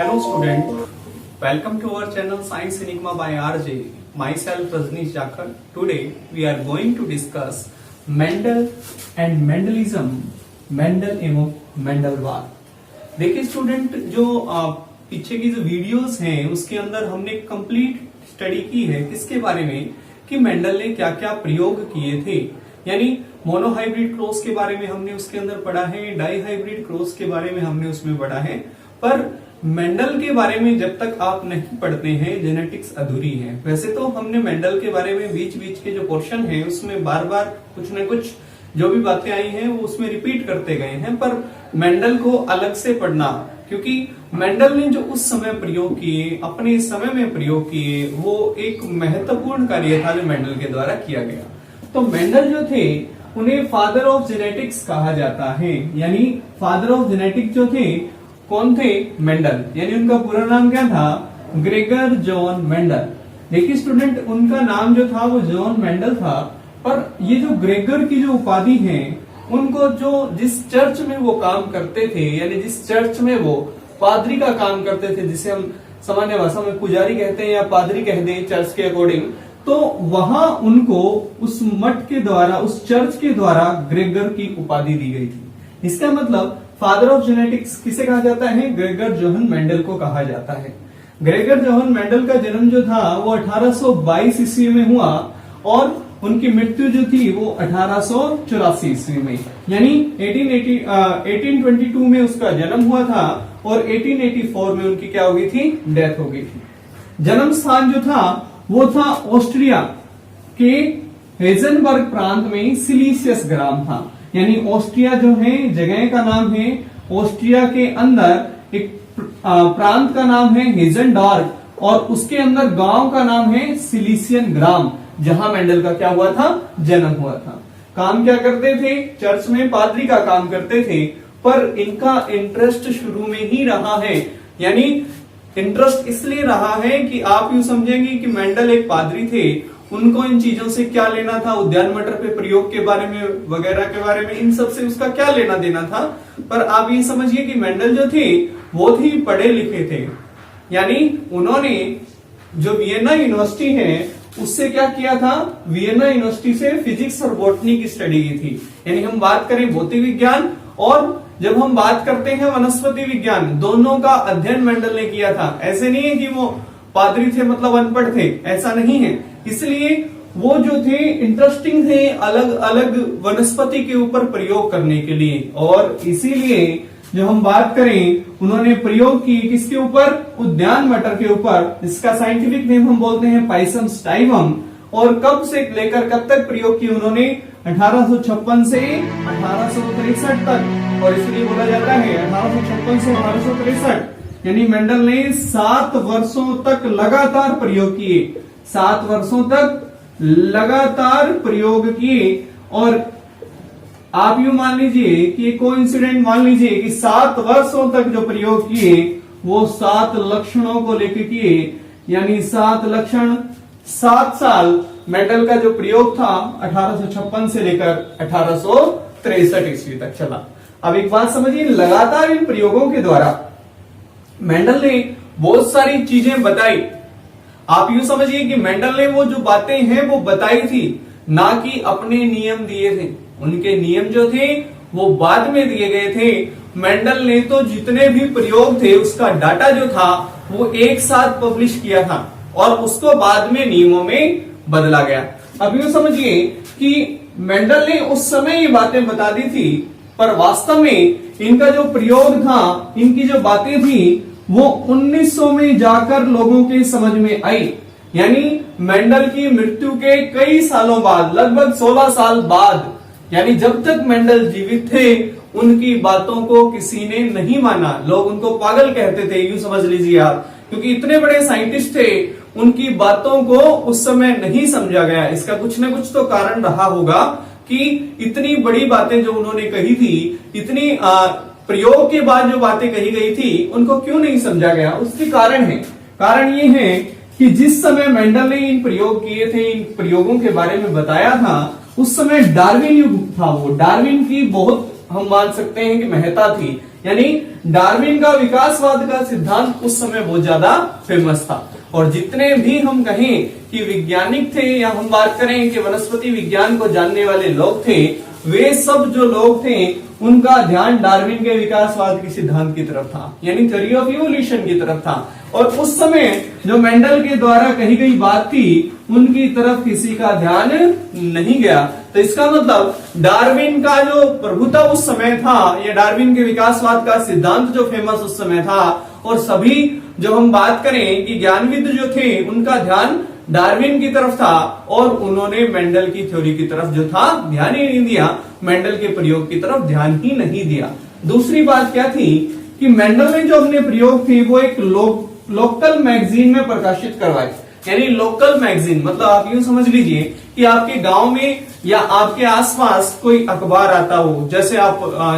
Hello student, welcome to our channel Science Enigma by RJ. Myself Rajnish Jakhar. Today we are going to discuss Mendel and Mendelism, Mendel एवं मेंडलवाद। देखिए student, जो पीछे की जो videos हैं उसके अंदर हमने कंप्लीट स्टडी की है किसके बारे में कि मेंडल ने क्या क्या प्रयोग किए थे। यानी मोनोहाइब्रिड क्रॉस के बारे में हमने उसके अंदर पढ़ा है, डाईहाइब्रिड क्रॉस के बारे में हमने उसमें पढ़ा है, पर मेंडल के बारे में जब तक आप नहीं पढ़ते हैं जेनेटिक्स अधूरी है। वैसे तो हमने मेंडल के बारे में बीच बीच के जो पोर्शन है उसमें बार बार कुछ न कुछ जो भी बातें आई हैं वो उसमें रिपीट करते गए हैं, पर मेंडल को अलग से पढ़ना, क्योंकि मेंडल ने जो उस समय प्रयोग किए, अपने समय में प्रयोग किए, वो एक महत्वपूर्ण कार्य था जो मेंडल के द्वारा किया गया। तो मेंडल जो थे उन्हें फादर ऑफ जेनेटिक्स कहा जाता है। यानी फादर ऑफ जेनेटिक्स जो थे कौन थे? मेंडल। यानी उनका पूरा नाम क्या था? Gregor John Mendel. देखिए स्टूडेंट, उनका नाम जो था वो जॉन मेंडल था, पर ये जो ग्रेगर की जो उपाधि है उनको जो जिस चर्च में वो काम करते थे, यानी जिस चर्च में वो पादरी का काम करते थे, जिसे हम सामान्य भाषा में पुजारी कहते हैं या पादरी कह दें चर्च के अकॉर्डिंग, तो वहां उनको उस मठ के द्वारा, उस चर्च के द्वारा ग्रेगर की उपाधि दी गई थी। इसका मतलब फादर ऑफ जेनेटिक्स किसे कहा जाता है? ग्रेगर जोहन मेंडल को कहा जाता है। ग्रेगर जोहन मेंडल का जन्म जो था वो 1822 ईस्वी में हुआ और उनकी मृत्यु जो थी वो 1884 ईस्वी में, यानी 1822 में उसका जन्म हुआ था और 1884 में उनकी क्या हो गई थी? डेथ हो गई थी। जन्म स्थान जो था वो था ऑस्ट्रिया के हेजनबर्ग प्रांत में सिलीसियस ग्राम था। यानी ऑस्ट्रिया जो है जगह का नाम है, ऑस्ट्रिया के अंदर एक प्रांत का नाम है हेजनडॉर्फ और उसके अंदर गांव का नाम है सिलीसियन ग्राम, जहां मेंडल का क्या हुआ था? जन्म हुआ था। काम क्या करते थे? चर्च में पादरी का काम करते थे, पर इनका इंटरेस्ट शुरू में ही रहा है। यानी इंटरेस्ट इसलिए रहा है कि आप यूं समझेंगे कि मेंडल एक पादरी थे, उनको इन चीजों से क्या लेना था? उद्यान मटर पे प्रयोग के बारे में वगैरह के बारे में, इन सब से उसका क्या लेना देना था? पर आप ये समझिए कि मेंडल जो थे वो ही पढ़े लिखे थे। यानी उन्होंने जो वियना यूनिवर्सिटी है उससे क्या किया था? वियना यूनिवर्सिटी से फिजिक्स और बॉटनी की स्टडी की थी। यानी हम बात करें भौतिक विज्ञान और जब हम बात करते हैं वनस्पति विज्ञान, दोनों का अध्ययन मेंडल ने किया था। ऐसे नहीं है कि वो पादरी थे मतलब अनपढ़ थे, ऐसा नहीं है। इसलिए वो जो थे इंटरेस्टिंग थे अलग अलग वनस्पति के ऊपर प्रयोग करने के लिए, और इसीलिए जो हम बात करें उन्होंने प्रयोग किए किसके ऊपर? उद्यान मटर के ऊपर, जिसका साइंटिफिक नेम हम बोलते हैं पाइसम स्टाइवम। और कब से लेकर कब तक प्रयोग किए उन्होंने? 1856 से 1863 तक, और इसलिए बोला जाता है 1856 से 1863। यानी मेंडल ने 7 वर्षों तक लगातार प्रयोग किए, 7 वर्षों तक लगातार प्रयोग किए। और आप यूं मान लीजिए कि कोइंसिडेंट मान लीजिए कि 7 वर्षों तक जो प्रयोग किए वो 7 लक्षणों को लेकर किए। यानी 7 लक्षण, 7 साल मेंडल का जो प्रयोग था 1856 से लेकर 1863 ईस्वी तक चला। अब एक बात समझिए, लगातार इन प्रयोगों के द्वारा मेंडल ने बहुत सारी चीजें बताई। आप यूं समझिए कि मेंडल ने वो जो बातें हैं वो बताई थी, ना कि अपने नियम दिए थे। उनके नियम जो थे वो बाद में दिए गए थे। मेंडल ने तो जितने भी प्रयोग थे उसका डाटा जो था वो एक साथ पब्लिश किया था और उसको बाद में नियमों में बदला गया। अब यूं समझिए कि मेंडल ने उस समय ये बातें बता दी थी, पर वास्तव में इनका जो प्रयोग था, इनकी जो बातें थी वो 1900 में जाकर लोगों के समझ में आई। यानी मेंडल की मृत्यु के कई सालों बाद, लगभग 16 साल बाद, यानी जब तक मेंडल जीवित थे उनकी बातों को किसी ने नहीं माना। लोग उनको पागल कहते थे, यूं समझ लीजिए आप, क्योंकि इतने बड़े साइंटिस्ट थे, उनकी बातों को उस समय नहीं समझा गया। इसका कुछ न कुछ तो कारण रहा होगा कि इतनी बड़ी बातें जो उन्होंने कही थी, इतनी प्रयोग के बाद जो बातें कही गई थी, उनको क्यों नहीं समझा गया? उसके कारण है। कारण ये है कि जिस समय मेंडल ने इन प्रयोग किए थे, इन प्रयोगों के बारे में बताया था, उस समय डार्विन युग था। वो डार्विन की बहुत हम मान सकते हैं कि महत्ता थी। यानी डार्विन का विकासवाद का सिद्धांत उस समय बहुत ज्यादा फेमस था। और जितने भी हम कहें कि वैज्ञानिक थे या हम बात करें कि वनस्पति विज्ञान को जानने वाले लोग थे, वे सब जो लोग थे उनका ध्यान डार्विन के विकासवाद के सिद्धांत की तरफ था, यानी थ्योरी ऑफ इवोल्यूशन की तरफ था। और उस समय जो मेंडल के द्वारा कही गई बात थी उनकी तरफ किसी का ध्यान नहीं गया। तो इसका मतलब डार्विन का जो प्रभुत्व उस समय था, या डार्विन के विकासवाद का सिद्धांत जो फेमस उस समय था, और सभी जो हम बात करें कि ज्ञानविद जो थे उनका ध्यान डार्विन की तरफ था, और उन्होंने मेंडल की थ्योरी की तरफ जो था ध्यान ही नहीं दिया, मेंडल के प्रयोग की तरफ ध्यान ही नहीं दिया। दूसरी बात क्या थी कि मेंडल ने जो अपने प्रयोग थे वो एक लोकल मैगजीन में प्रकाशित करवाए। यानी लोकल मैगजीन मतलब आप यूं समझ लीजिए कि आपके गांव में या आपके आसपास कोई अखबार आता हो, जैसे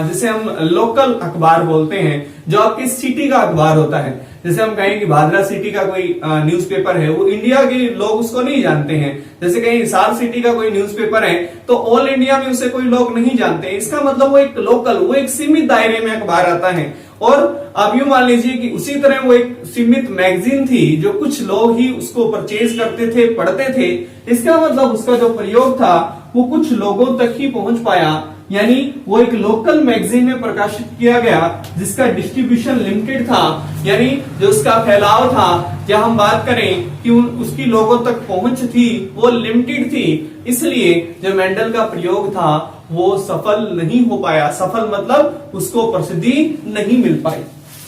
जिसे हम लोकल अखबार बोलते हैं, जो आपके सिटी का अखबार होता है। जैसे हम कहें कि भादरा सिटी का कोई न्यूज़पेपर है, वो इंडिया के लोग उसको नहीं जानते हैं। जैसे कहीं हिसार सिटी का कोई न्यूज़पेपर है तो ऑल इंडिया में उसे कोई लोग नहीं जानते। इसका मतलब वो एक लोकल, वो एक सीमित दायरे में अखबार आता है। और आप यूं मान लीजिए कि उसी तरह वो एक सीमित मैगजीन थी जो कुछ लोग ही उसको परचेज करते थे, पढ़ते थे। इसका मतलब उसका जो प्रयोग था वो कुछ लोगों तक ही पहुंच पाया, यानी वो एक लोकल मैगजीन में प्रकाशित किया गया जिसका डिस्ट्रीब्यूशन लिमिटेड था, यानी जो उसका फैलाव था, या हम बात करें कि उसकी लोगों तक पहुंच थी वो लिमिटेड थी। इसलिए जो मेंडल का प्रयोग था वो सफल नहीं हो पाया। सफल मतलब उसको प्रसिद्धि नहीं मिल पाई।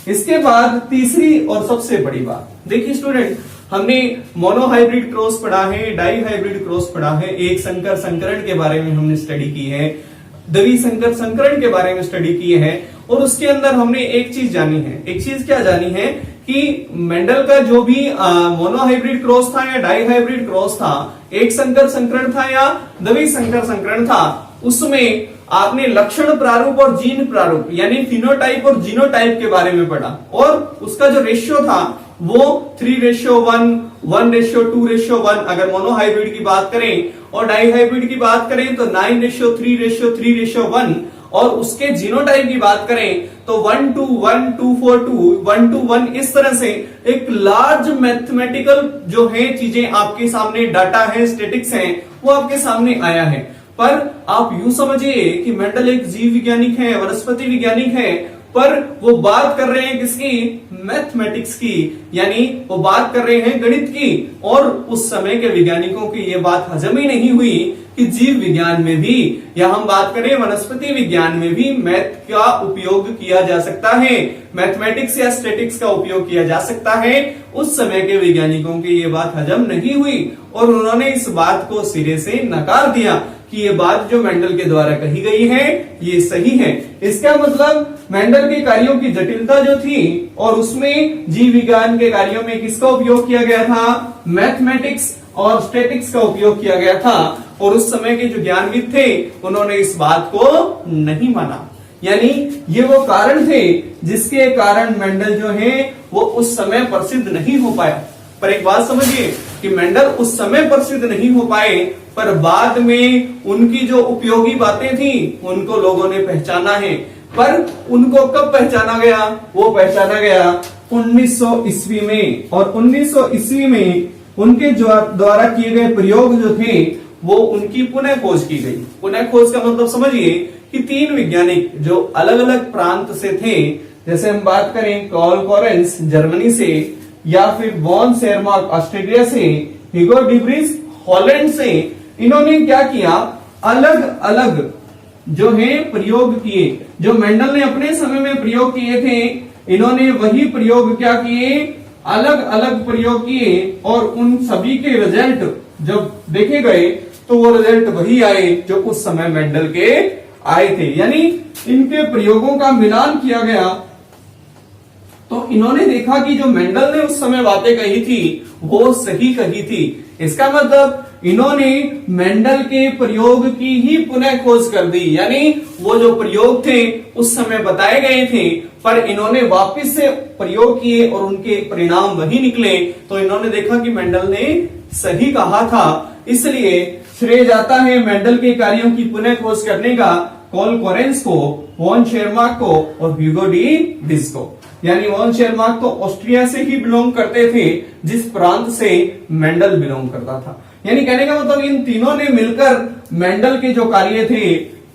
इसके बाद तीसरी और सबसे बड़ी बात, देखिए स्टूडेंट, हमने मोनोहाइब्रिड क्रॉस पढ़ा है, डाई हाइब्रिड क्रॉस पढ़ा है, एक संकर संकरण के बारे में हमने स्टडी की है, द्वि संकर संकरण के बारे में स्टडी की है। और उसके अंदर हमने एक चीज जानी है। एक चीज क्या जानी है कि मेंडल का जो भी मोनोहाइब्रिड क्रॉस था या डाई हाइब्रिड क्रॉस था, एक संकर संकरण था या द्वि संकर संकरण था, उसमें आपने लक्षण प्रारूप और जीन प्रारूप यानी फिनोटाइप और जीनोटाइप के बारे में पढ़ा। और उसका जो रेशियो था वो 3:1, 1:2:1 अगर मोनोहाइब्रिड की बात करें, और डाई हाइब्रिड की बात करें तो 9:3:3:1, और उसके जीनोटाइप की बात करें तो 1:1, 2:4:2, 1:1। इस तरह से एक लार्ज मैथमेटिकल जो है चीजें आपके सामने, डाटा है, स्टेटिक्स है, वो आपके सामने आया है। पर आप यूं समझिए कि मेंडल एक जीव वैज्ञानिक है, वनस्पति वैज्ञानिक है, पर वो बात कर रहे हैं किसकी? मैथमेटिक्स की, यानी वो बात कर रहे हैं गणित की। और उस समय के वैज्ञानिकों की ये बात हजम ही नहीं हुई कि जीव विज्ञान में भी, या हम बात करें वनस्पति विज्ञान में भी मैथ का उपयोग किया जा सकता है, मैथमेटिक्स या स्टैटिक्स का उपयोग किया जा सकता है। उस समय के वैज्ञानिकों की ये बात हजम नहीं हुई और उन्होंने इस बात को सिरे से नकार दिया कि ये बात जो मेंडल के द्वारा कही गई है ये सही है। इसका मतलब मेंडल के कार्यों की जटिलता जो थी और उसमें जीव विज्ञान के कार्यों में किसका उपयोग किया गया था? मैथमेटिक्स और स्टैटिक्स का उपयोग किया गया था। और उस समय के जो ज्ञानविद थे उन्होंने इस बात को नहीं माना, यानी ये वो कारण थे जिसके कारण मेंडल जो है वो उस समय प्रसिद्ध नहीं हो पाया। पर एक बात समझिए कि मेंडल उस समय प्रसिद्ध नहीं हो पाए, पर बाद में उनकी जो उपयोगी बातें थी उनको लोगों ने पहचाना है। पर उनको कब पहचाना गया? वो पहचाना गया 1900 ईस्वी में। और 1900 ईस्वी में उनके द्वारा किए गए प्रयोग जो थे वो उनकी पुनः खोज की गई। पुनः खोज का मतलब समझिए कि 3 वैज्ञानिक जो अलग अलग प्रांत से थे, जैसे हम बात करें कार्ल कोरेंस जर्मनी से, या फिर वॉन शेरमार्क ऑस्ट्रेलिया से, हिगो डिब्रिस हॉलैंड से, इन्होंने क्या किया? अलग अलग जो है प्रयोग किए। जो मेंडल ने अपने समय में प्रयोग किए थे, इन्होंने वही प्रयोग क्या किए? अलग अलग प्रयोग किए। और उन सभी के रिजल्ट जब देखे गए तो वो रिजल्ट वही आए जो उस समय मेंडल के आए थे, यानी इनके प्रयोगों का मिलान किया गया तो इन्होंने देखा कि जो मेंडल ने उस समय बातें कही थी वो सही कही थी। इसका मतलब इन्होंने मेंडल के प्रयोग की ही पुनः खोज कर दी, यानी वो जो प्रयोग थे उस समय बताए गए थे पर इन्होंने वापस से प्रयोग किए और उनके परिणाम वही निकले। तो इन्होंने देखा कि मेंडल ने सही कहा था, इसलिए श्रेय जाता है मेंडल के कार्यों की पुनः खोज करने का कॉल कोरेंस को, वॉन शेरमार्क को और ह्यूगो डी विज को। यानी वॉन शेरमार्क तो ऑस्ट्रिया से ही बिलोंग करते थे जिस प्रांत से मेंडल बिलोंग करता था। यानी कहने का मतलब इन तीनों ने मिलकर मेंडल के जो कार्य थे,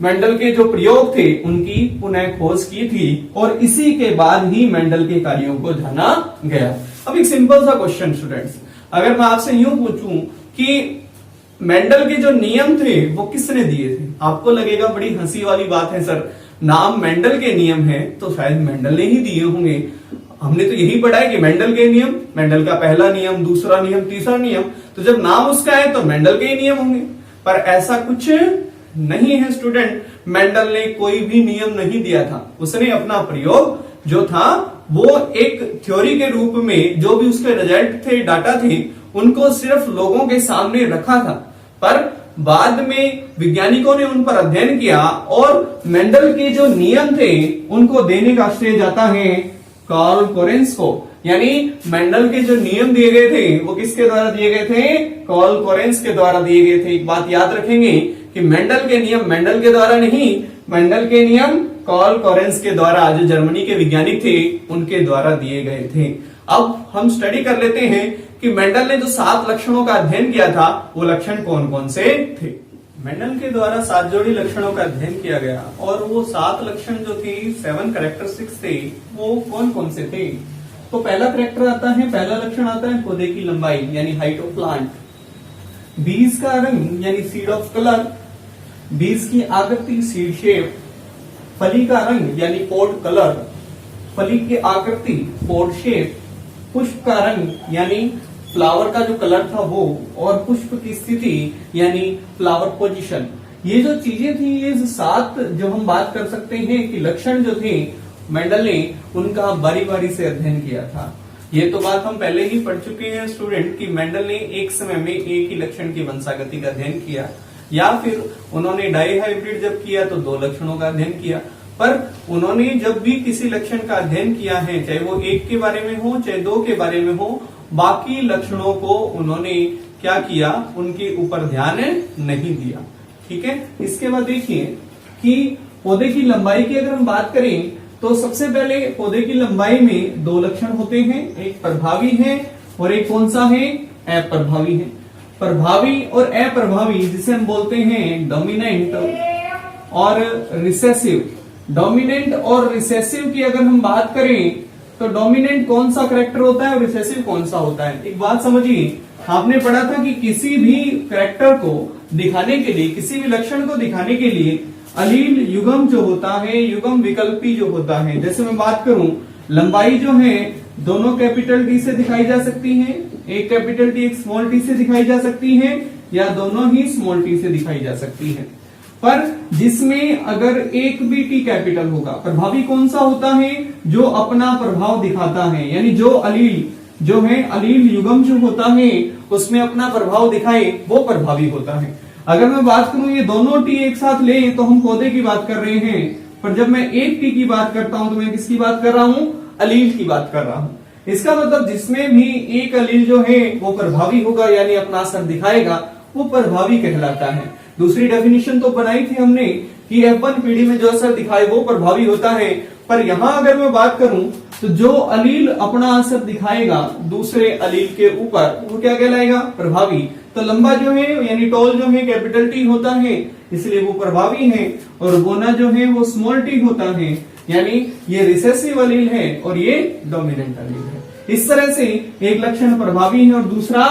मेंडल के जो प्रयोग थे, उनकी पुनः खोज की थी और इसी के बाद ही मेंडल के कार्यों को जाना गया। अब एक सिंपल सा क्वेश्चन स्टूडेंट्स, अगर मैं आपसे यूं पूछूं कि मेंडल के जो नियम थे वो किसने दिए थे? आपको लगेगा बड़ी हंसी वाली बात है सर, नाम मेंडल के नियम है तो शायद मेंडल ने ही दिए होंगे। हमने तो यही पढ़ा है कि मेंडल के नियम, मेंडल का पहला नियम, दूसरा नियम, तीसरा नियम, तो जब नाम उसका है तो मेंडल के ही नियम होंगे। पर ऐसा कुछ नहीं है स्टूडेंट, मेंडल ने कोई भी नियम नहीं दिया था। उसने अपना प्रयोग जो था वो एक थ्योरी के रूप में जो भी उसके रिजल्ट थे, डाटा थे, उनको सिर्फ लोगों के सामने रखा था। पर बाद में वैज्ञानिकों ने उन पर अध्ययन किया और मेंडल के जो नियम थे उनको देने का श्रेय जाता है कार्ल कोरेंस को। यानी मेंडल के जो नियम दिए गए थे वो किसके द्वारा दिए गए थे? कार्ल कोरेंस के द्वारा दिए गए थे। एक बात याद रखेंगे कि मेंडल के नियम मेंडल के द्वारा नहीं, मेंडल के नियम कार्ल कोरेंस के द्वारा, जो जर्मनी के वैज्ञानिक थे उनके द्वारा दिए गए थे। अब हम स्टडी कर लेते हैं कि मेंडल ने जो 7 लक्षणों का अध्ययन किया था वो लक्षण कौन कौन से थे। मेंडल के द्वारा 7 जोड़ी लक्षणों का अध्ययन किया गया और वो 7 लक्षण जो थे, 7 कैरेक्टरिस्टिक्स थे, वो कौन कौन से थे? तो पहला कैरेक्टर आता है, पहला लक्षण आता है पौधे की लंबाई यानी हाइट ऑफ प्लांट, बीज का रंग यानी सीड ऑफ कलर, बीज की आकृति सीड शेप, फली का रंग यानी पोड कलर, फली की आकृति पोड शेप, पुष्प का रंग यानी फ्लावर का जो कलर था वो, और पुष्प की स्थिति यानी फ्लावर पोजीशन। ये जो चीजें थी, ये 7 जो हम बात कर सकते हैं कि लक्षण जो थे मेंडल ने उनका बारी बारी से अध्ययन किया था। ये तो बात हम पहले ही पढ़ चुके हैं स्टूडेंट कि मेंडल ने एक समय में एक ही लक्षण की वंशागति का अध्ययन किया, या फिर उन्होंने डाइहाइब्रिड जब किया तो 2 लक्षणों का अध्ययन किया। पर उन्होंने जब भी किसी लक्षण का अध्ययन किया है, चाहे वो 1 के बारे में हो चाहे 2 के बारे में हो, बाकी लक्षणों को उन्होंने क्या किया, उनके ऊपर ध्यान नहीं दिया। ठीक है। इसके बाद देखिए कि पौधे की लंबाई की अगर हम बात करें तो सबसे पहले पौधे की लंबाई में 2 लक्षण होते हैं, एक प्रभावी है और एक कौन सा है? अप्रभावी है। प्रभावी और अप्रभावी जिसे हम बोलते हैं डोमिनेंट और रिसेसिव। डोमिनेंट और रिसेसिव की अगर हम बात करें तो डोमिनेंट कौन सा कैरेक्टर होता है और रिसेसिव कौन सा होता है? एक बात समझिए, आपने पढ़ा था कि किसी भी कैरेक्टर को दिखाने के लिए, किसी भी लक्षण को दिखाने के लिए अलील युग्म जो होता है, युग्म विकल्पी जो होता है, जैसे मैं बात करूं लंबाई जो है दोनों कैपिटल टी से दिखाई जा सकती है, एक कैपिटल टी एक स्मॉल टी से दिखाई जा सकती है, या दोनों ही स्मॉल टी से दिखाई जा सकती है। पर जिसमें अगर एक भी टी कैपिटल होगा, प्रभावी कौन सा होता है? जो अपना प्रभाव दिखाता है, यानी जो अलील जो है, अलील युग्म जो होता है उसमें अपना प्रभाव दिखाए वो प्रभावी होता है। अगर मैं बात करूं ये दोनों टी एक साथ ले तो हम पौधे की बात कर रहे हैं, पर जब मैं एक टी की बात करता हूं तो मैं किसकी बात कर रहा हूं? अलील की बात कर रहा हूं। इसका मतलब जिसमें भी एक अलील जो है वो प्रभावी होगा यानी अपना असर दिखाएगा, वो प्रभावी कहलाता है। दूसरी डेफिनेशन तो बनाई थी हमने कि F1 पीढ़ी में जो असर दिखाए वो प्रभावी होता है, पर यहां अगर मैं बात करूं तो जो अलील अपना असर दिखाएगा दूसरे अलील के ऊपर वो क्या कहलाएगा? प्रभावी। तो लंबा जो है यानी टॉल जो है कैपिटल टी होता है इसलिए वो प्रभावी है, और गोना जो है वो स्मॉल टी होता है यानी ये रिसेसिव अलील है और ये डोमिनेंट अलील है। इस तरह से एक लक्षण प्रभावी है और दूसरा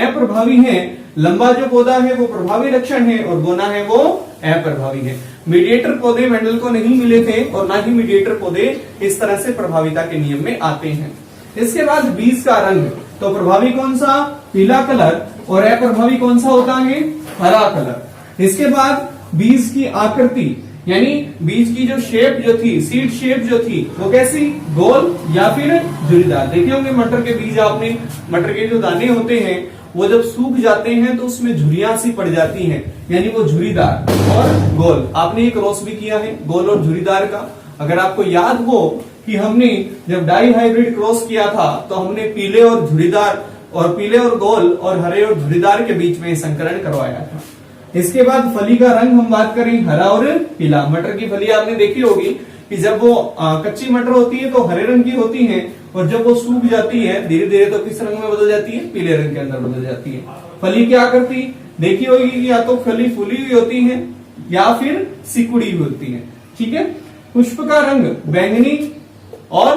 अप्रभावी है। लंबा जो पौधा है वो प्रभावी लक्षण है और गोना है वो अप्रभावी है। मीडिएटर पौधे मेंडल को नहीं मिले थे और ना ही मीडिएटर पौधे इस तरह से प्रभाविता के नियम में आते हैं। इसके बाद बीज का रंग, तो प्रभावी कौन सा? पीला कलर, और अप्रभावी कौन सा होता है? हरा कलर। इसके बाद बीज की आकृति यानी बीज की जो शेप जो थी, सीड शेप जो थी वो कैसी? गोल या फिर झुर्रीदार। देखे होंगे मटर के बीज आपने, मटर के जो दाने होते हैं वो जब सूख जाते हैं तो उसमें झुर्रियां सी पड़ जाती हैं, यानी वो झुर्रीदार और गोल। आपने एक क्रॉस भी किया है गोल और झुर्रीदार का। अगर आपको याद हो कि हमने जब डाई हाइब्रिड क्रॉस किया था तो हमने पीले और झुर्रीदार और पीले और गोल और हरे और झुर्रीदार के बीच में संकरण करवाया था। इसके बाद फली का रंग हम बात करें हरा और पीला। मटर की फली आपने देखी होगी कि जब वो कच्ची मटर होती है तो हरे रंग की होती है, और जब वो सूख जाती है धीरे धीरे तो किस रंग में बदल जाती है, पीले रंग के अंदर बदल जाती है। फली क्या करती, देखी होगी कि या तो फली फूली हुई होती है या फिर सिकुड़ी हुई होती है। ठीक है। पुष्प का रंग बैंगनी और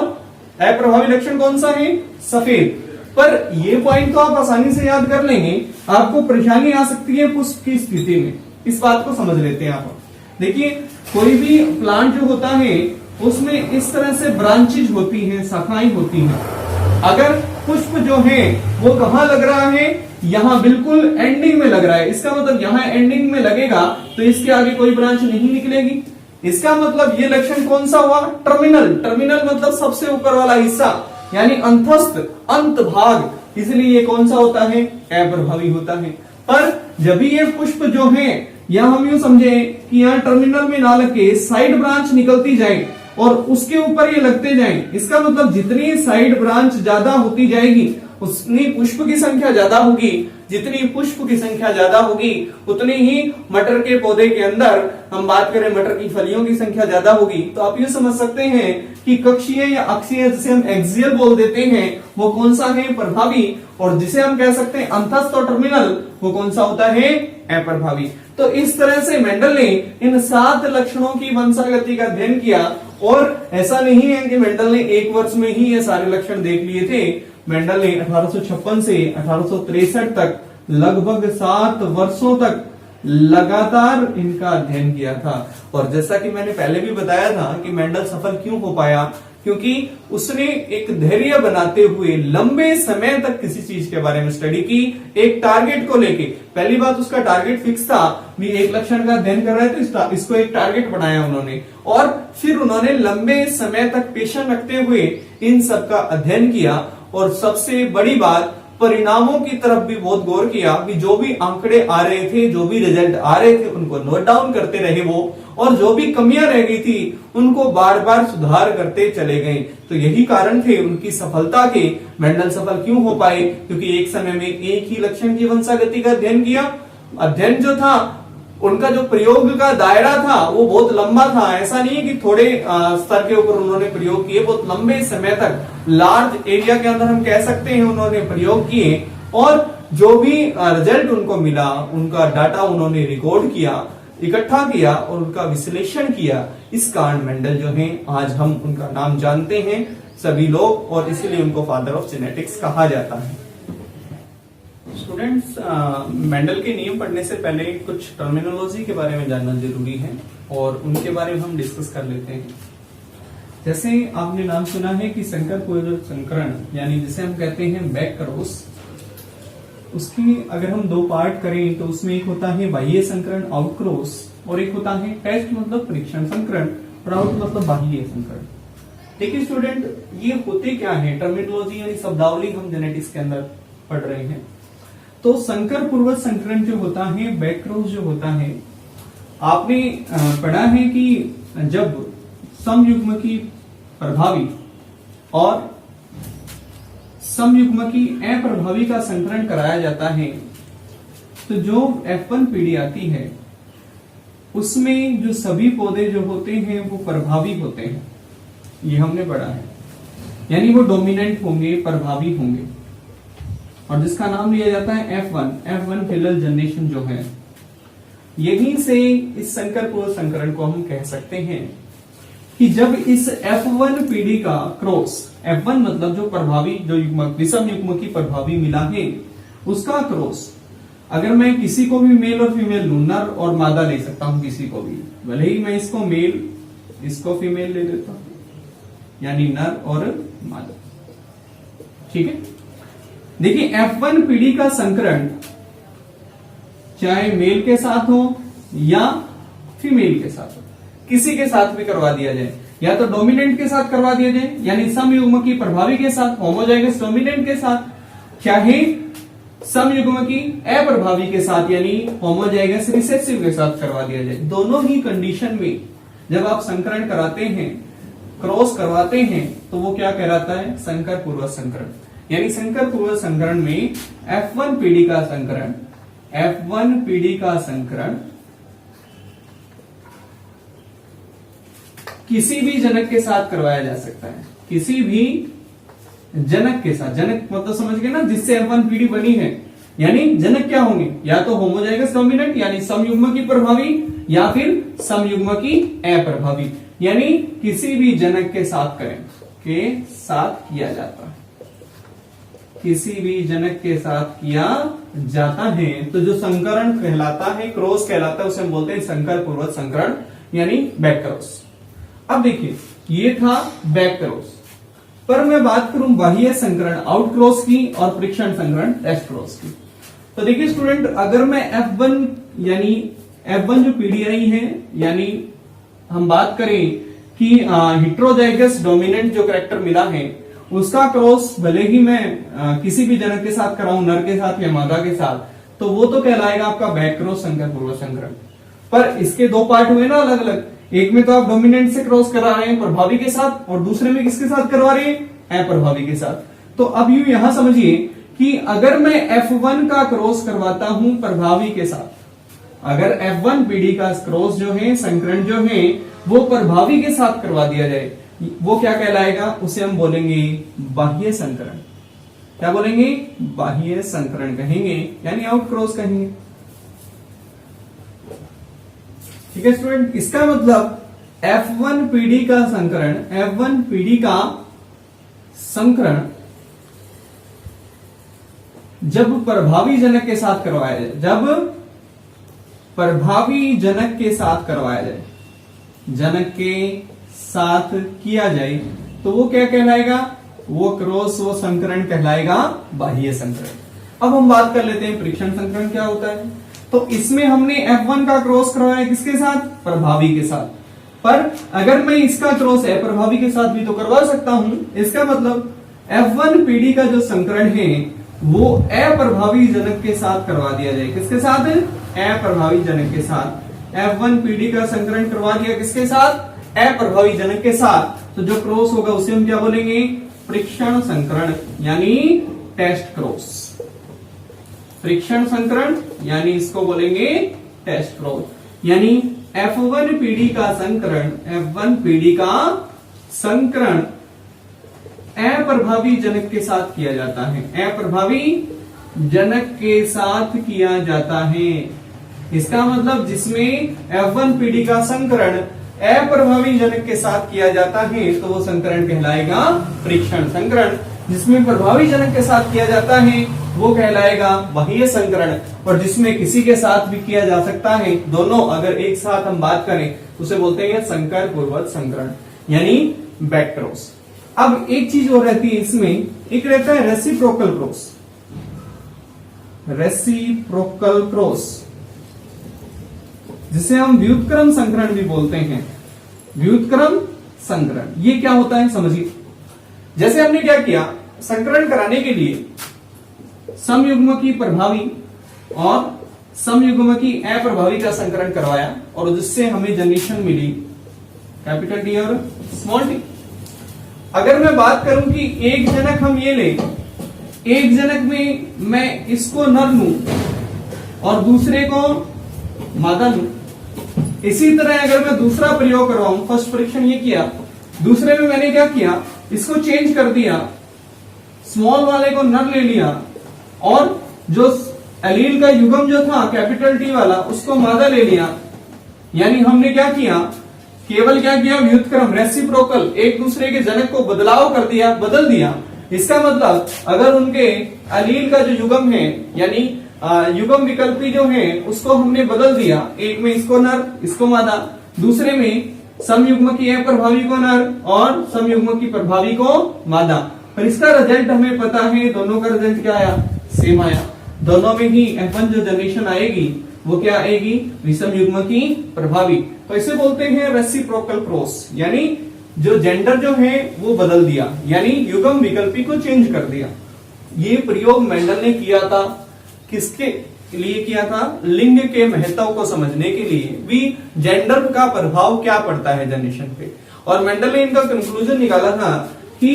अप्रभावी लक्षण कौन सा है, सफेद। पर ये पॉइंट तो आप आसानी से याद कर लेंगे, आपको परेशानी आ सकती है पुष्प की स्थिति में। इस बात को समझ लेते हैं आप। देखिए कोई भी प्लांट जो होता है उसमें इस तरह से ब्रांचेज होती हैं, शाखाएं होती हैं। अगर पुष्प जो है वो कहाँ लग रहा है, यहाँ बिल्कुल एंडिंग में लग रहा है, इसका मतलब यहाँ एंडिंग में लगेगा तो इसके आगे कोई ब्रांच नहीं निकलेगी। इसका मतलब ये लक्षण कौन सा हुआ, टर्मिनल। टर्मिनल मतलब सबसे ऊपर वाला हिस्सा, यानी अंतस्थ, अंत भाग। इसलिए ये कौन सा होता है, अप्रभावी होता है। पर जब भी ये पुष्प जो है, या हम यूं समझे कि यहाँ टर्मिनल में ना लग के साइड ब्रांच निकलती जाए और उसके ऊपर ये लगते जाएं, इसका मतलब जितनी साइड ब्रांच ज्यादा होती जाएगी उतनी पुष्प की संख्या ज्यादा होगी। जितनी पुष्प की संख्या ज्यादा होगी उतनी ही मटर के पौधे के अंदर, हम बात करें मटर की फलियों की संख्या ज्यादा होगी। तो आप ये समझ सकते हैं कि कक्षीय या अक्षीय, जिसे हम एक्सियल बोल देते हैं, वो कौन सा है, प्रभावी। और जिसे हम कह सकते हैं अंतस्थ और टर्मिनल, वो कौन सा होता है, अप्रभावी। तो इस तरह से मेंडल ने इन 7 लक्षणों की वंशागति का अध्ययन किया। और ऐसा नहीं है कि मेंडल ने एक वर्ष में ही ये सारे लक्षण देख लिए थे। मेंडल ने 1856 से 1863 तक लगभग 7 वर्षों तक लगातार इनका अध्ययन किया था। और जैसा कि मैंने पहले भी बताया था कि मेंडल सफल क्यों हो पाया, क्योंकि उसने एक धैर्य बनाते हुए लंबे समय तक किसी चीज के बारे में स्टडी की, एक टारगेट को लेके। पहली बात उसका टारगेट फिक्स था, भी एक लक्षण का अध्ययन कर रहे थे तो इसको एक टारगेट बनाया उन्होंने, और फिर उन्होंने लंबे समय तक पेशेंस रखते हुए इन सब का अध्ययन किया। और सबसे बड़ी बात, परिणामों की तरफ भी बहुत गौर किया कि जो भी आंकड़े आ रहे थे, जो भी रिजल्ट आ रहे थे, उनको नोट डाउन करते रहे वो, और जो भी कमियां रह गई थी उनको बार बार सुधार करते चले गए। तो यही कारण थे उनकी सफलता के। मेंडल सफल क्यों हो पाए, क्योंकि एक समय में एक ही लक्षण की वंशागति का अध्ययन किया। अध्ययन जो था उनका, जो प्रयोग का दायरा था वो बहुत लंबा था। ऐसा नहीं है कि थोड़े स्तर के ऊपर उन्होंने प्रयोग किए, बहुत लंबे समय तक लार्ज एरिया के अंदर हम कह सकते हैं उन्होंने प्रयोग किए। और जो भी रिजल्ट उनको मिला, उनका डाटा उन्होंने रिकॉर्ड किया, इकट्ठा किया और उनका विश्लेषण किया। इस कारण मेंडल जो है आज हम उनका नाम जानते हैं सभी लोग, और इसीलिए उनको फादर ऑफ जेनेटिक्स कहा जाता है। स्टूडेंट्स, मेंडल के नियम पढ़ने से पहले कुछ टर्मिनोलॉजी के बारे में जानना जरूरी है और उनके बारे में हम डिस्कस कर लेते हैं। जैसे आपने नाम सुना है कि संकर पूर्व संकरण, यानी जिसे हम कहते हैं बैक क्रॉस, उसकी अगर हम 2 पार्ट करें तो उसमें एक होता है बाह्य संकरण आउट क्रॉस, और एक होता है टेस्ट मतलब परीक्षण संकरण, और आउट मतलब बाह्य संकरण। देखिए स्टूडेंट, ये होते क्या है, टर्मिनोलॉजी यानी शब्दावली हम जेनेटिक्स के अंदर पढ़ रहे हैं। तो संकर पूर्वज संकरण जो होता है, बैक क्रॉस जो होता है, आपने पढ़ा है कि जब समयुग्मकी प्रभावी और समयुग्मकी अप्रभावी का संकरण कराया जाता है तो जो F1 पीढ़ी आती है उसमें जो सभी पौधे जो होते हैं वो प्रभावी होते हैं, ये हमने पढ़ा है। यानी वो डोमिनेंट होंगे, प्रभावी होंगे, और जिसका नाम लिया जाता है F1 फिलल जनरेशन जो है। यहीं से इस संकर पूर्व संकरण को हम कह सकते हैं कि जब इस F1 पीढ़ी का क्रॉस, F1 मतलब जो प्रभावी, जो युग्मक, विषम युग्म की प्रभावी मिला है, उसका क्रॉस अगर मैं किसी को भी मेल और फीमेल लूं, नर और मादा ले सकता हूं किसी को भी, भले ही मैं इसको मेल इसको फीमेल ले लेता हूं, यानी नर और मादा। ठीक है। देखिए F1 पीढ़ी का संकरण चाहे मेल के साथ हो या फीमेल के साथ हो, किसी के साथ भी करवा दिया जाए, या तो डोमिनेंट के साथ करवा दिया जाए यानी समयुग्म की प्रभावी के साथ, होमोजाइगस डोमिनेंट के साथ, चाहे समयुग्म की अप्रभावी के साथ यानी होमोजाइगस रिसेसिव के साथ करवा दिया जाए। दोनों ही कंडीशन में जब आप संकरण कराते हैं, क्रॉस करवाते हैं, तो वो क्या कहलाता है, संकर पूर्व संकरण। यानी संकर पूर्व संकरण में F1 पीढ़ी का संकरण F1 पीढ़ी का संकरण किसी भी जनक के साथ करवाया जा सकता है, किसी भी जनक के साथ। जनक मतलब समझ गए ना, जिससे F1 पीढ़ी बनी है। यानी जनक क्या होंगे, या तो होमोजाइगस डोमिनेंट यानी समयुग्मकी प्रभावी, या फिर समयुग्मकी अप्रभावी। यानी किसी भी जनक के साथ करें, के साथ किया जाता है, किसी भी जनक के साथ किया जाता है तो जो संकरण कहलाता है, क्रॉस कहलाता है, उसे हम बोलते हैं संकर पूर्वक संकरण यानी बैक क्रॉस। अब देखिए ये था बैक क्रॉस, पर मैं बात करूं बाह्य संकरण आउट क्रॉस की और परीक्षण संकरण टेस्ट क्रॉस की। तो देखिए स्टूडेंट, अगर मैं F1 यानी F1 जो पीढ़ी आई है, यानी हम बात करें कि हिट्रोजाइगस डोमिनेंट जो कैरेक्टर मिला है उसका क्रॉस भले ही मैं किसी भी जनक के साथ कराऊं, नर के साथ या मादा के साथ, तो वो तो कहलाएगा आपका बैक क्रॉस संकर पूर्वक संकरण। पर इसके दो पार्ट हुए ना अलग अलग, एक में तो आप डोमिनेंट से क्रॉस करा रहे हैं प्रभावी के साथ, और दूसरे में किसके साथ करवा रहे हैं, अप्रभावी के साथ। तो अब यूं यहां समझिए कि अगर मैं F1 का क्रॉस करवाता हूं प्रभावी के साथ, अगर F1 पीढ़ी का क्रॉस जो है, संकरण जो है, वो प्रभावी के साथ करवा दिया जाए, वो क्या कहलाएगा, उसे हम बोलेंगे बाह्य संकरण। क्या बोलेंगे, बाह्य संकरण कहेंगे, यानी आउट क्रॉस कहेंगे। ठीक है स्टूडेंट, इसका मतलब F1 पीढ़ी का संकरण, F1 पीढ़ी का संकरण जब प्रभावी जनक के साथ करवाया जाए, जब प्रभावी जनक के साथ करवाया जाए, जनक के साथ किया जाए, तो वो क्या कहलाएगा, वो क्रॉस, वो संकरण कहलाएगा बाह्य संकरण। अब हम बात कर लेते हैं परीक्षण संकरण क्या होता है। तो इसमें हमने F1 का क्रॉस करवाया किसके साथ, प्रभावी के साथ, पर अगर मैं इसका क्रॉस अप्रभावी के साथ भी तो करवा सकता हूं। इसका मतलब F1 पीढ़ी का जो संकरण है वो अप्रभावी जनक के साथ करवा दिया जाए, किसके साथ, अप्रभावी जनक के साथ। F1 पीढ़ी का संकरण करवा दिया किसके साथ, अप्रभावी जनक के साथ, तो जो क्रॉस होगा उसे हम क्या बोलेंगे, परीक्षण संकरण यानी टेस्ट क्रॉस। परीक्षण संकरण यानी इसको बोलेंगे टेस्ट क्रॉस। यानी F1 पीढ़ी का संकरण, F1 पीढ़ी का संकरण अप्रभावी जनक के साथ किया जाता है, अप्रभावी जनक के साथ किया जाता है। इसका मतलब जिसमें F1 पीढ़ी का संकरण अप्रभावी जनक के साथ किया जाता है तो वो संकरण कहलाएगा परीक्षण संकरण। जिसमें प्रभावी जनक के साथ किया जाता है वो कहलाएगा बाह्य संकरण, और जिसमें किसी के साथ भी किया जा सकता है, दोनों अगर एक साथ हम बात करें उसे बोलते हैं संकर पूर्वक संकरण यानी बैक क्रॉस। अब एक चीज और रहती है इसमें, एक रहता है रेसिप्रोकल क्रॉस। रेसिप्रोकल क्रॉस जिसे हम व्युत्क्रम संकरण भी बोलते हैं, व्युत्क्रम संकरण। ये क्या होता है समझिए, जैसे हमने क्या किया, संकरण कराने के लिए समयुग्मकी प्रभावी और समयुग्मकी अप्रभावी का संकरण करवाया, और जिससे हमें जनरेशन मिली कैपिटल टी और स्मॉल टी। अगर मैं बात करूं कि एक जनक हम ये ले, एक जनक में मैं इसको नर लूं और दूसरे को मादा लूं, इसी तरह अगर मैं दूसरा प्रयोग करवाऊं, फर्स्ट परीक्षण ये किया, दूसरे में मैंने क्या किया, इसको चेंज कर दिया, स्मॉल वाले को नर ले लिया और जो एलील का युग्म जो था कैपिटल टी वाला उसको मादा ले लिया। यानी हमने क्या किया, केवल क्या किया, व्युत्क्रम रेसिप्रोकल, एक दूसरे के जनक को बदलाव कर दिया, बदल दिया। इसका मतलब अगर उनके एलील का जो युग्म है यानी युग्म विकल्पी जो है उसको हमने बदल दिया, एक में इसको नर इसको मादा, दूसरे में समयुग्म की अप्रभावी को नर और समयुग्म की प्रभावी को मादा, पर इसका रिजल्ट हमें पता है, दोनों का रिजल्ट क्या आया, सेम आया। दोनों में ही F1 जो जनरेशन आएगी वो क्या आएगी, विषम युग्म की प्रभावी। तो इसे बोलते हैं रेसिप्रोकल क्रॉस, यानी जो जेंडर जो है वो बदल दिया, यानी युग्म विकल्पी को चेंज कर दिया। ये प्रयोग मेंडल ने किया था, किसके लिए किया था, लिंग के महत्व को समझने के लिए भी, जेंडर का प्रभाव क्या पड़ता है जनरेशन पे। और मेंडल ने इनका कंक्लूजन निकाला था कि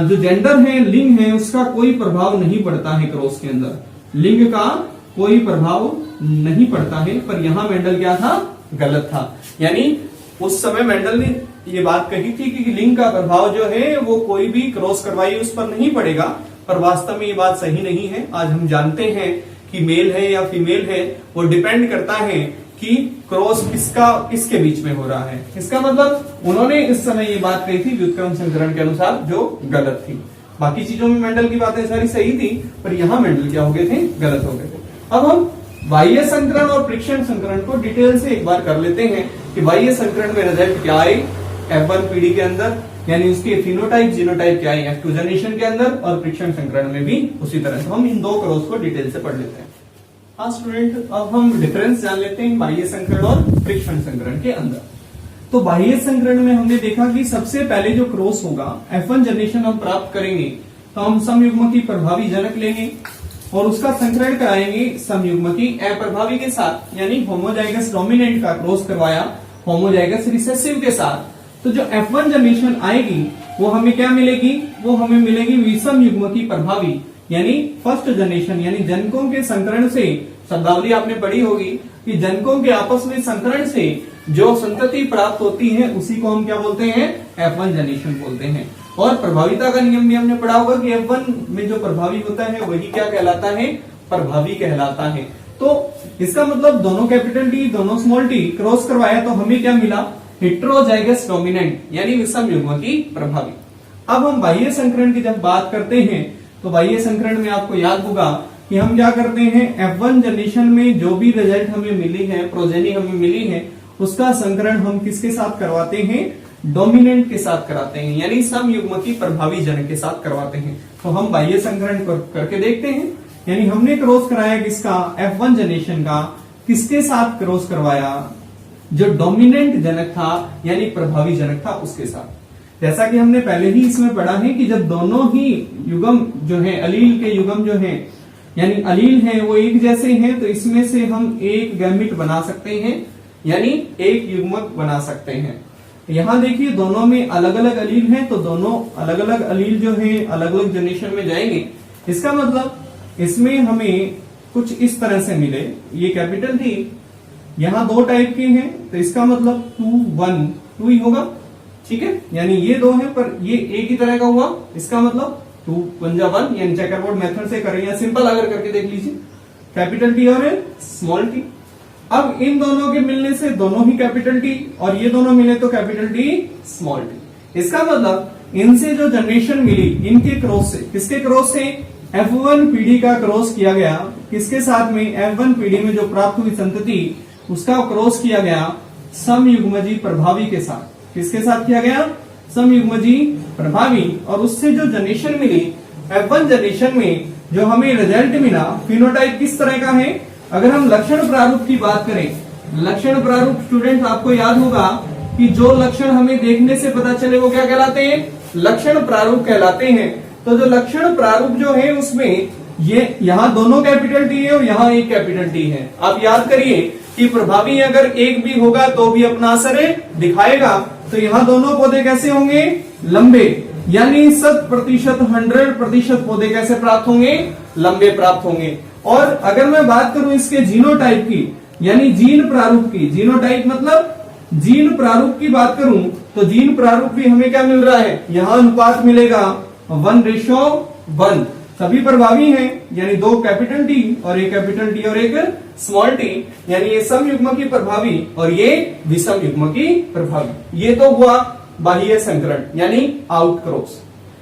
जो जेंडर है, लिंग है, उसका कोई प्रभाव नहीं पड़ता है क्रॉस के अंदर, लिंग का कोई प्रभाव नहीं पड़ता है। पर यहां मेंडल क्या था, गलत था। यानी उस समय मेंडल ने ये बात कही थी कि लिंग का प्रभाव जो है वो कोई भी क्रॉस करवाई उस पर नहीं पड़ेगा, पर वास्तव में ये बात सही नहीं है। आज हम जानते हैं कि मेल है या फीमेल है, वो डिपेंड करता है कि क्रॉस किसके बीच में हो रहा है। इसका मतलब उन्होंने इस समय ये बात कही थी व्युत्क्रम संकरण के अनुसार, जो गलत थी। बाकी चीजों में मेंडल की बातें सारी सही थी, पर यहां मेंडल क्या हो गए थे, गलत हो गए थे। अब हम बाह्य संकरण और परीक्षण संकरण को डिटेल से एक बार कर लेते हैं कि बाह्य संकरण में रिजल्ट क्या आए F1 पीढ़ी के अंदर, यानी उसके फिनोटाइप जीनोटाइप क्या है F2 जनरेशन के अंदर, और परीक्षण संकरण में भी उसी तरह से। हम इन दो क्रॉस को डिटेल से पढ़ लेते हैं। हाँ स्टूडेंट, अब हम डिफरेंस जान लेते हैं बाह्य संकरण और परीक्षण संकरण के अंदर। तो बाह्य संकरण में हमने देखा कि सबसे पहले जो क्रॉस होगा F1 जनरेशन हम प्राप्त करेंगे, तो हम समयुग्मकी प्रभावी जनक लेंगे और उसका संकरण कराएंगे समयुग्मकी अप्रभावी के साथ, यानी होमोजाइगस डोमिनेंट का क्रॉस करवाया होमोजाइगस रिसेसिव के साथ। तो जो F1 जनरेशन आएगी वो हमें क्या मिलेगी, वो हमें मिलेगी विषम युग्मकी प्रभावी, यानी फर्स्ट जनरेशन, यानी जनकों के संकरण से। शब्दावली आपने पढ़ी होगी कि जनकों के आपस में संकरण से जो संतति प्राप्त होती है उसी को हम क्या बोलते हैं, F1 जनरेशन बोलते हैं। और प्रभाविता का नियम भी हमने पढ़ा होगा कि F1 में जो प्रभावी होता है वही क्या कहलाता है, प्रभावी कहलाता है। तो इसका मतलब दोनों कैपिटल टी दोनों स्मॉल टी क्रॉस करवाया तो हमें क्या मिला, हेट्रोजाइगस डोमिनेंट, यानी विषम युग्मकी प्रभावी। अब हम बाह्य संकरण की जब बात करते हैं तो बाह्य संकरण में आपको याद होगा कि हम क्या करते हैं, F1 जनरेशन में जो भी रिजल्ट हमें मिली है, प्रोजेनी हमें मिली है, उसका संकरण हम किसके साथ करवाते हैं, डोमिनेंट के साथ कराते हैं, यानी समयुग्मकी प्रभावी जनक के साथ करवाते हैं। तो हम बाह्य संकरण करके देखते हैं, यानी हमने क्रॉस कराया किसका, F1 जनरेशन का, किसके साथ क्रॉस करवाया, जो डोमिनेंट जनक था यानी प्रभावी जनक था उसके साथ। जैसा कि हमने पहले ही इसमें पढ़ा है कि जब दोनों ही युग्म जो है, अलील के युग्म जो है यानी अलील है वो एक जैसे हैं, तो इसमें से हम एक गैमिट बना सकते हैं, यानी एक युग्मक बना सकते हैं। यहाँ देखिए दोनों में अलग अलग अलील हैं, तो दोनों अलग अलग अलील जो है अलग अलग जनरेशन में जाएंगे। इसका मतलब इसमें हमें कुछ इस तरह से मिले, ये कैपिटल टी यहाँ दो टाइप के हैं, तो इसका मतलब 2 1 2 ही होगा, ठीक है। यानी ये दो है पर ये एक ही तरह का हुआ, इसका मतलब 2 1 1, यानी चेकरबोर्ड मेथड से करें या सिंपल अगर करके देख लीजिए, कैपिटल टी और स्मॉल टी। अब इन दोनों के मिलने से दोनों ही कैपिटल टी और ये दोनों मिले तो कैपिटल टी स्मॉल टी। इसका मतलब इनसे जो जनरेशन मिली इनके क्रॉस से, किसके क्रॉस से, F1 पीढ़ी का क्रॉस किया गया किसके साथ में, F1 पीढ़ी में जो प्राप्त हुई संतति उसका क्रॉस किया गया समयुग्मजी प्रभावी के साथ। किसके साथ किया गया, समयुग्मजी प्रभावी। और उससे जो जनरेशन मिली F1 जनरेशन में जो हमें रिजल्ट मिला, फिनोटाइप किस तरह का है। अगर हम लक्षण प्रारूप की बात करें, लक्षण प्रारूप स्टूडेंट आपको याद होगा कि जो लक्षण हमें देखने से पता चले वो क्या कहलाते हैं, लक्षण प्रारूप कहलाते हैं। तो जो लक्षण प्रारूप जो है उसमें ये यहाँ दोनों कैपिटल टी है और यहाँ एक कैपिटल टी है। आप याद करिए कि प्रभावी अगर एक भी होगा तो भी अपना असर दिखाएगा। तो यहाँ दोनों पौधे कैसे होंगे, लंबे, यानी 100% पौधे कैसे प्राप्त होंगे, लंबे प्राप्त होंगे। और अगर मैं बात करूं इसके जीनोटाइप की, यानी जीन प्रारूप की, जीनोटाइप मतलब जीन प्रारूप की बात करूं तो जीन प्रारूप भी हमें क्या मिल रहा है, यहाँ अनुपात मिलेगा 1:1। सभी प्रभावी हैं, यानी दो कैपिटल टी और एक कैपिटल टी और एक स्मॉल टी, यानी ये समयुग्मकी प्रभावी और ये विषम युग्मकी प्रभावी। ये तो हुआ बाह्य संकरण यानी आउट क्रॉस।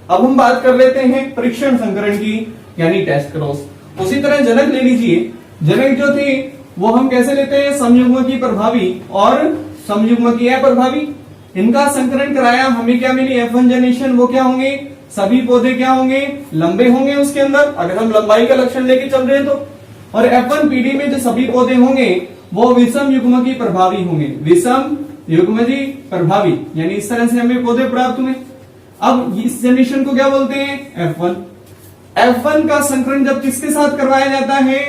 अब हम बात कर लेते हैं परीक्षण संकरण की, यानी टेस्ट क्रॉस। उसी तरह जनक ले लीजिए, जनक जो थे वो हम कैसे लेते हैं, समयुग्मकी प्रभावी और समयुग्मकी अप्रभावी। इनका संकरण कराया, हमें क्या मिली, F1 जनरेशन, वो क्या होंगे, सभी पौधे क्या होंगे, लंबे होंगे उसके अंदर, अगर हम लंबाई का लक्षण लेके चल रहे हैं तो। और F1 पीढ़ी में जो सभी पौधे होंगे वो विषम युग्मकी प्रभावी होंगे, विषम युग्मजी प्रभावी, यानी इस तरह से हमें पौधे प्राप्त हुए। अब इस जनरेशन को क्या बोलते हैं, F1। F1 का संकरण जब किसके साथ करवाया जाता है,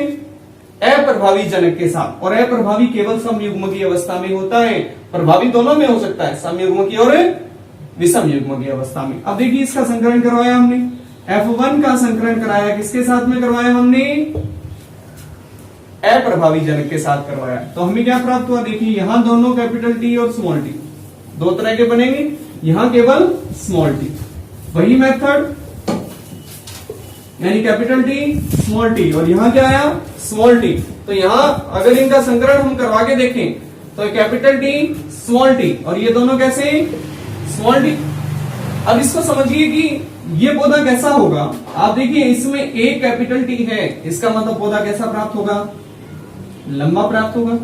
अप्रभावी जनक के साथ। और अप्रभावी केवल समयुग्मकी अवस्था में होता है, प्रभावी दोनों में हो सकता है, समयुग्मकी और विषम युग्मकी अवस्था में। अब देखिए इसका संकरण करवाया हमने, F1 का संकरण कराया किसके साथ में करवाया हमने, अप्रभावी जनक के साथ करवाया। तो हमें क्या प्राप्त हुआ, देखिए यहां दोनों कैपिटल टी और स्मॉल टी दो तरह के बनेंगे, यहां केवल स्मॉल टी। वही मेथड यानी कैपिटल टी स्मॉल टी, और यहां क्या आया स्मॉल टी। तो यहां अगर इनका संकरण हम करवा के देखें तो कैपिटल टी स्मॉल टी और ये दोनों कैसे स्मॉल टी। अब इसको समझिए कि ये पौधा कैसा होगा। आप देखिए इसमें एक कैपिटल टी है, इसका मतलब पौधा कैसा प्राप्त होगा, लंबा प्राप्त होगा।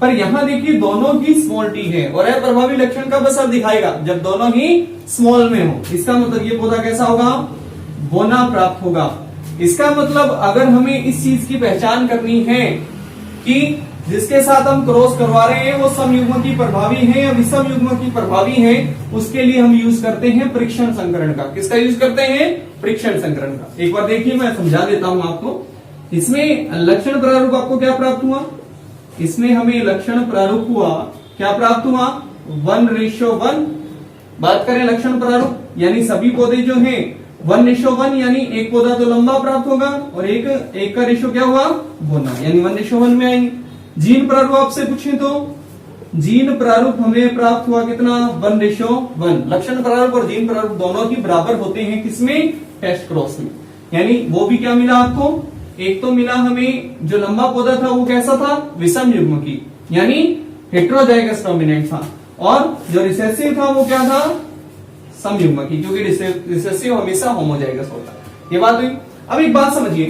पर यहां देखिए दोनों ही स्मॉल टी है और अप्रभावी लक्षण का बस अब दिखाएगा जब दोनों ही स्मॉल में हो। इसका मतलब ये पौधा कैसा होगा, बोना प्राप्त होगा। इसका मतलब अगर हमें इस चीज की पहचान करनी है कि जिसके साथ हम क्रॉस करवा रहे हैं वो समयुग्म की प्रभावी है या विषम युग्म की प्रभावी है, उसके लिए हम यूज करते हैं परीक्षण संकरण का। किसका यूज करते हैं, परीक्षण संकरण का। एक बार देखिए मैं समझा देता हूं आपको। इसमें लक्षण प्रारूप आपको क्या प्राप्त हुआ, इसमें हमें लक्षण प्रारूप हुआ, क्या प्राप्त हुआ 1:1। बात करें लक्षण प्रारूप यानी सभी पौधे जो हैं 1:1 यानी एक पौधा तो लंबा प्राप्त होगा और एक का रेशो क्या हुआ बोना, यानी 1:1 में आएंगे। जीन प्रारूप आपसे पूछे तो जीन प्रारूप हमें प्राप्त हुआ कितना 1:1। लक्षण प्रारूप और जीन प्रारूप दोनों ही बराबर होते हैं किसमें, टेस्ट क्रॉस में। यानी वो भी क्या मिला आपको, एक तो मिला हमें जो लंबा पौधा था वो कैसा था विषम युग्म की यानी हेट्रोजाइगस डोमिनेंट था, और जो रिसेसिव था वो क्या था समयुग्म की, क्योंकि रिसेसिव हमेशा होमोजाइगस होता है। ये बात हुई। अब एक बात समझिए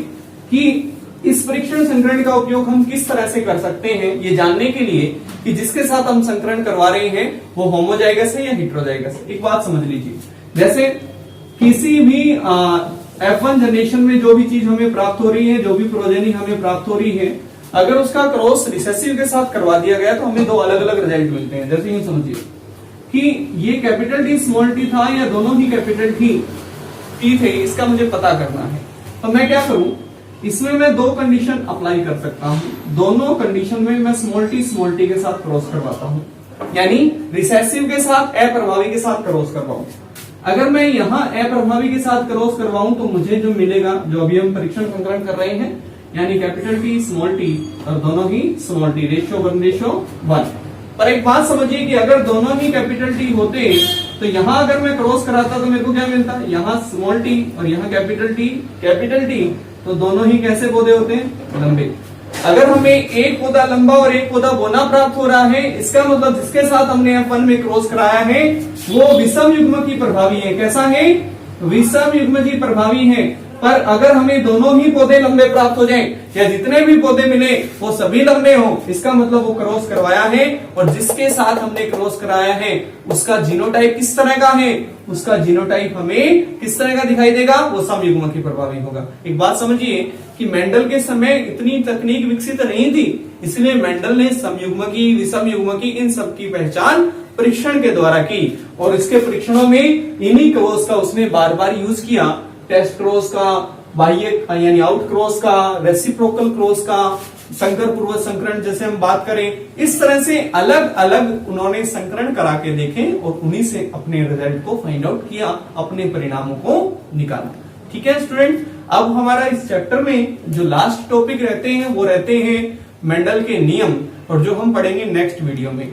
कि इस परीक्षण संकरण का उपयोग हम किस तरह से कर सकते हैं ये जानने के लिए कि जिसके साथ हम संकरण करवा रहे हैं वो होमोजाइगस है या हेट्रोजाइगस है। एक बात समझ लीजिए, जैसे किसी भी F1 जनरेशन में जो भी चीज हमें प्राप्त हो रही है, जो भी प्रोजेनी हमें प्राप्त हो रही है, अगर उसका क्रॉस रिसेसिव के साथ करवा दिया गया तो हमें दो अलग अलग रिजल्ट मिलते हैं। जैसे यूं समझिए कि ये कैपिटल टी स्मॉल टी था या दोनों ही कैपिटल टी थे, इसका मुझे पता करना है। तो मैं क्या करूं, इसमें मैं दो कंडीशन अप्लाई कर सकता हूं। दोनों कंडीशन में मैं स्मॉल टी के साथ क्रॉस करवाता हूं, यानी रिसेसिव के साथ अप्रभावी के साथ क्रॉस करवाऊं। अगर मैं यहाँ अप्रभावी के साथ क्रॉस करवाऊं तो मुझे जो मिलेगा, जो अभी हम परीक्षण संकलन कर रहे हैं, यानी कैपिटल टी स्मॉल टी और दोनों ही स्मॉल टी रेशियो 1:1। पर एक बात समझिए कि अगर दोनों ही कैपिटल टी होते तो यहां अगर मैं क्रॉस कराता तो मेरे को क्या मिलता, यहाँ स्मॉल टी और यहाँ कैपिटल टी, तो दोनों ही कैसे पौधे होते हैं लंबे। अगर हमें एक पौधा लंबा और एक पौधा बोना प्राप्त हो रहा है, इसका मतलब जिसके साथ हमने F1 में क्रॉस कराया है वो विषम युग्म की प्रभावी है। कैसा है, विषम युग्म की प्रभावी है। पर अगर हमें दोनों ही पौधे लंबे प्राप्त हो जाएं या जितने भी पौधे मिले वो सभी लंबे हो, इसका मतलब वो क्रॉस करवाया है और जिसके साथ हमने क्रॉस कराया है उसका जीनोटाइप किस तरह का है, उसका जीनोटाइप हमें किस तरह का दिखाई देगा, वो समयुग्म की प्रभावी होगा। एक बात समझिए कि मेंडल के समय इतनी तकनीक विकसित नहीं थी, इसलिए मेंडल ने समयुग्म की, विषम युग्म की, इन सब की पहचान परीक्षण के द्वारा की और इसके परीक्षणों में इन्हीं क्रॉस का उसने बार बार यूज किया। टेस्ट क्रॉस का, बाह्य यानी आउट क्रॉस का, रेसिप्रोकल क्रॉस का, संकर पूर्वज संकरण जैसे हम बात करें, इस तरह से अलग अलग उन्होंने संकरण करा के देखे और उन्हीं से अपने रिजल्ट को फाइंड आउट किया, अपने परिणामों को निकाला। ठीक है स्टूडेंट, अब हमारा इस चैप्टर में जो लास्ट टॉपिक रहते हैं वो रहते हैं मेंडल के नियम, और जो हम पढ़ेंगे नेक्स्ट वीडियो में।